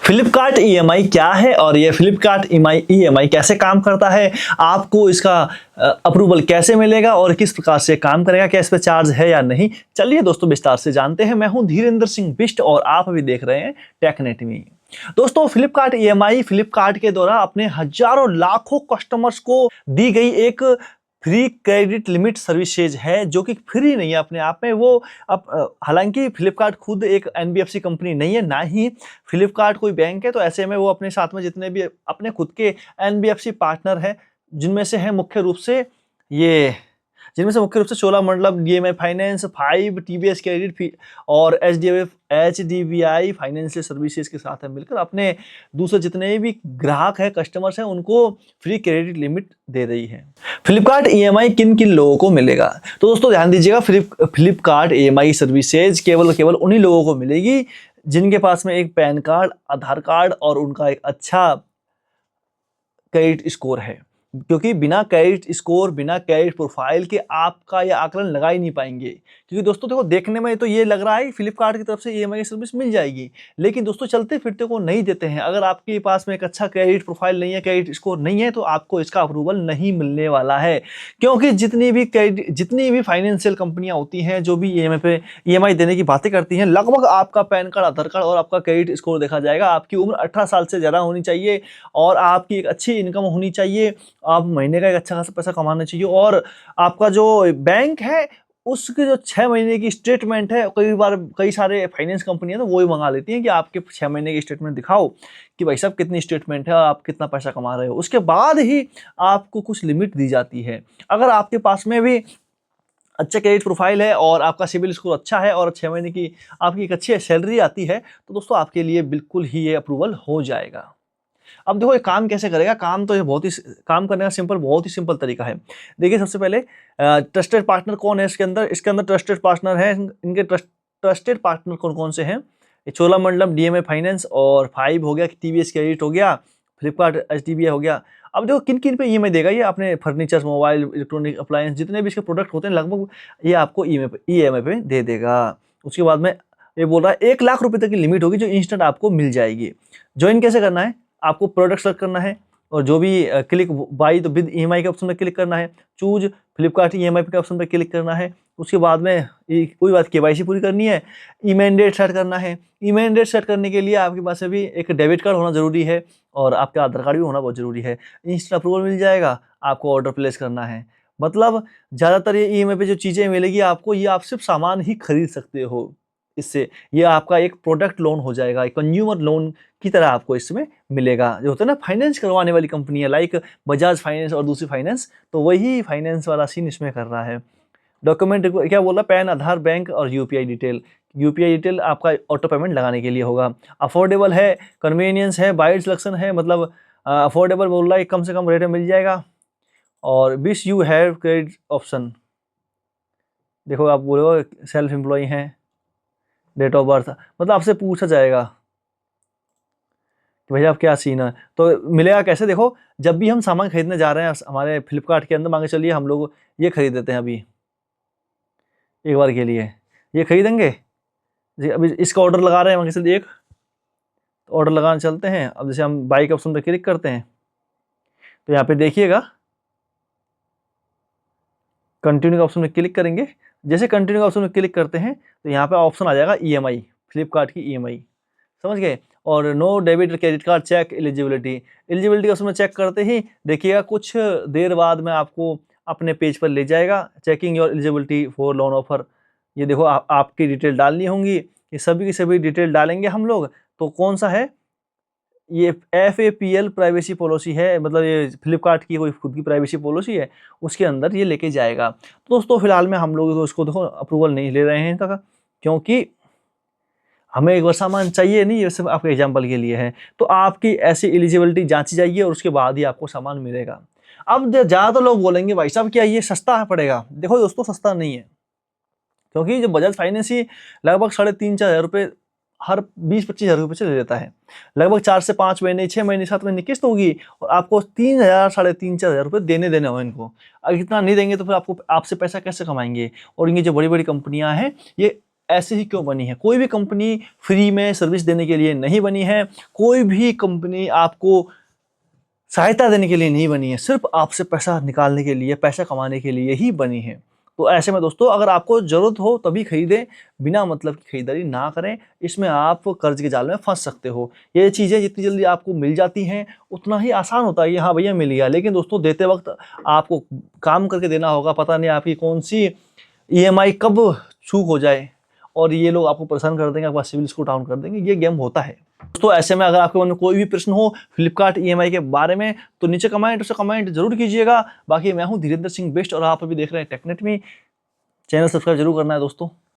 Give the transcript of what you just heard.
Flipkart EMI क्या है और ये फ्लिपकार्ट ईएमआई कैसे काम करता है, आपको इसका अप्रूवल कैसे मिलेगा और किस प्रकार से काम करेगा, क्या इस पे चार्ज है या नहीं, चलिए दोस्तों विस्तार से जानते हैं। मैं हूं धीरेन्द्र सिंह बिष्ट और आप अभी देख रहे हैं टेकनेट में। दोस्तों फ्लिपकार्ट ईएमआई फ्लिपकार्ट के द्वारा अपने हजारों लाखों कस्टमर्स को दी गई एक फ्री क्रेडिट लिमिट सर्विसेज है, जो कि फ्री नहीं है अपने आप में। वो अब हालांकि फ्लिपकार्ट खुद एक एनबीएफसी कंपनी नहीं है, ना ही फ्लिपकार्ट कोई बैंक है, तो ऐसे में वो अपने साथ में जितने भी अपने खुद के एनबीएफसी पार्टनर हैं, जिनमें से है मुख्य रूप से Cholamandalam, DMI finance, 5 TVS credit और एचडीबीआई फाइनेंशियल सर्विसेज के साथ मिलकर अपने दूसरे जितने भी ग्राहक हैं, कस्टमर्स हैं, उनको फ्री क्रेडिट लिमिट दे रही है। फ्लिपकार्ट ईएमआई किन किन लोगों को मिलेगा, तो दोस्तों ध्यान दीजिएगा, फ्लिपकार्ट ईएमआई सर्विसेज केवल उन्हीं लोगों को मिलेगी जिनके पास में एक पैन कार्ड, आधार कार्ड और उनका एक अच्छा क्रेडिट स्कोर है। क्योंकि बिना क्रेडिट स्कोर, बिना क्रेडिट प्रोफाइल के आपका यह आकलन लगा ही नहीं पाएंगे। क्योंकि दोस्तों देखो, देखने में तो ये लग रहा है फ्लिपकार्ट की तरफ से ईएमआई सर्विस मिल जाएगी, लेकिन दोस्तों चलते फिरते को नहीं देते हैं। अगर आपके पास में एक अच्छा क्रेडिट प्रोफाइल नहीं है, क्रेडिट स्कोर नहीं है, तो आपको इसका अप्रूवल नहीं मिलने वाला है। क्योंकि जितनी भी फाइनेंशियल कंपनियां होती हैं, जो भी ईएमआई देने की बातें करती हैं, लगभग आपका पैन कार्ड, आधार कार्ड और आपका क्रेडिट स्कोर देखा जाएगा। आपकी उम्र 18 साल से ज़्यादा होनी चाहिए और आपकी एक अच्छी इनकम होनी चाहिए, आप महीने का एक अच्छा खासा पैसा कमाना चाहिए, और आपका जो बैंक है उसके जो 6 महीने की स्टेटमेंट है, कई सारे फाइनेंस कंपनियां तो वो ही मंगा लेती हैं कि आपके 6 महीने की स्टेटमेंट दिखाओ कि भाई साहब कितनी स्टेटमेंट है और आप कितना पैसा कमा रहे हो। उसके बाद ही आपको कुछ लिमिट दी जाती है। अगर आपके पास में भी अच्छा क्रेडिट प्रोफाइल है और आपका सिविल स्कोर अच्छा है और 6 महीने की आपकी एक अच्छी सैलरी आती है, तो दोस्तों आपके लिए बिल्कुल ही ये अप्रूवल हो जाएगा। अब देखो ये काम कैसे करेगा, काम तो ये काम करने का बहुत ही सिंपल तरीका है। देखिए, सबसे पहले ट्रस्टेड पार्टनर कौन है इसके अंदर ट्रस्टेड पार्टनर है। इनके ट्रस्टेड पार्टनर कौन कौन से हैं, चोलामंडलम, डीएमआई फाइनेंस और 5 हो गया, टीवीएस क्रेडिट हो गया, फ्लिपकार्ट एचडीबीआई हो गया। अब देखो किन किन पे ईएमआई देगा ये, अपने फर्नीचर, मोबाइल, इलेक्ट्रॉनिक अप्लायंस, जितने भी इसके प्रोडक्ट होते हैं लगभग ये आपको ईएमआई पे दे देगा। उसके बाद में ये बोल रहा है 1 लाख रुपए तक की लिमिट होगी, जो इंस्टेंट आपको मिल जाएगी। ज्वाइन कैसे करना है, आपको प्रोडक्ट सेलेक्ट करना है और जो भी क्लिक बाई तो विद ईएमआई के ऑप्शन पे क्लिक करना है, चूज फ्लिपकार्ट ईएमआई के ऑप्शन पे क्लिक करना है। उसके बाद में कोई बात केवाईसी पूरी करनी है, ईमेल डेट सेट करना है। ईमेल डेट सेट करने के लिए आपके पास अभी एक डेबिट कार्ड होना जरूरी है और आपका आधार कार्ड भी होना बहुत जरूरी है। इंस्टेंट अप्रूवल मिल जाएगा, आपको ऑर्डर प्लेस करना है। मतलब ज़्यादातर ये ईएमआई पे जो चीज़ें मिलेगी आपको, ये आप सिर्फ सामान ही खरीद सकते हो। इससे ये आपका एक प्रोडक्ट लोन हो जाएगा, एक कंज्यूमर लोन की तरह आपको इसमें मिलेगा। जो होता है ना फाइनेंस करवाने वाली कंपनी है, लाइक बजाज फाइनेंस और दूसरी फाइनेंस, तो वही फाइनेंस वाला सीन इसमें कर रहा है। डॉक्यूमेंट क्या बोला, पैन, आधार, बैंक और यूपीआई डिटेल आपका ऑटो पेमेंट लगाने के लिए होगा। अफोर्डेबल है, कन्वीनियंस है, बाइट सिलेक्शन है, मतलब अफोर्डेबल बोल रहा है, कम से कम रेट में मिल जाएगा। और wish you have credit option, देखो आप बोलो सेल्फ एम्प्लॉय हैं, डेट ऑफ बर्थ, मतलब आपसे पूछा जाएगा कि भैया आप क्या सीन है। तो मिलेगा कैसे, देखो जब भी हम सामान खरीदने जा रहे हैं हमारे फ्लिपकार्ट के अंदर, मान के चलिए हम लोग ये खरीद देते हैं, अभी एक बार के लिए ये खरीदेंगे जी, अभी इसका ऑर्डर लगा रहे हैं, मान के चलिए एक ऑर्डर लगाने चलते हैं। अब जैसे हम बाई के ऑप्शन पर क्लिक करते हैं तो यहाँ पे देखिएगा कंटिन्यू के ऑप्शन में क्लिक करेंगे। जैसे कंटिन्यू के ऑप्शन में क्लिक करते हैं तो यहाँ पे ऑप्शन आ जाएगा ईएमआई, फ्लिपकार्ट की ईएमआई, समझ गए। और no debit credit card check eligibility option में चेक करते ही देखिएगा कुछ देर बाद में आपको अपने पेज पर ले जाएगा, checking your eligibility for loan offer. ये देखो आपकी डिटेल डालनी होंगी, ये सभी की सभी डिटेल डालेंगे हम लोग। तो कौन सा है ये, FAPL प्राइवेसी पॉलिसी है, मतलब ये फ्लिपकार्ट की कोई खुद की प्राइवेसी पॉलिसी है, उसके अंदर ये लेके जाएगा। तो दोस्तों फिलहाल में हम लोग तो इसको देखो अप्रूवल नहीं ले रहे हैं तक, क्योंकि हमें एक बार सामान चाहिए नहीं, ये सिर्फ आपके एग्जाम्पल के लिए है। तो आपकी ऐसी एलिजिबिलिटी जांची जाइए और उसके बाद ही आपको सामान मिलेगा। अब ज़्यादातर लोग बोलेंगे भाई साहब क्या ये सस्ता पड़ेगा, देखो दोस्तों सस्ता नहीं है, क्योंकि जो बजाज फाइनेंस ही लगभग 3,500 हज़ार रुपये हर 20-25 हज़ार रुपये से ले लेता है। लगभग 4 से 5 महीने, 6 महीने, 7 महीने किस्त होगी और आपको 3,000 साढ़े 3-4 हज़ार रुपये देने हो इनको। अगर इतना नहीं देंगे तो फिर आपसे पैसा कैसे कमाएंगे। और इनकी जो बड़ी बड़ी कंपनियां हैं ये ऐसे ही क्यों बनी है। कोई भी कंपनी फ्री में सर्विस देने के लिए नहीं बनी है, कोई भी कंपनी आपको सहायता देने के लिए नहीं बनी है, सिर्फ आपसे पैसा निकालने के लिए, पैसा कमाने के लिए ही बनी है। तो ऐसे में दोस्तों अगर आपको ज़रूरत हो तभी खरीदें, बिना मतलब की खरीदारी ना करें, इसमें आप कर्ज के जाल में फंस सकते हो। ये चीज़ें जितनी जल्दी आपको मिल जाती हैं उतना ही आसान होता है कि हाँ भैया मिल गया, लेकिन दोस्तों देते वक्त आपको काम करके देना होगा, पता नहीं आपकी कौन सी ईएमआई कब चूक हो जाए और ये लोग आपको परेशान कर देंगे, आपका सिविल स्कोर डाउन कर देंगे, ये गेम होता है। दोस्तों ऐसे में अगर आपके मन में कोई भी प्रश्न हो फ्लिपकार्ट ईएमआई के बारे में तो नीचे कमेंट जरूर कीजिएगा। बाकी मैं हूं धीरेन्द्र सिंह बिष्ट और आप अभी देख रहे हैं टेकनेट में। चैनल सब्सक्राइब जरूर करना है दोस्तों।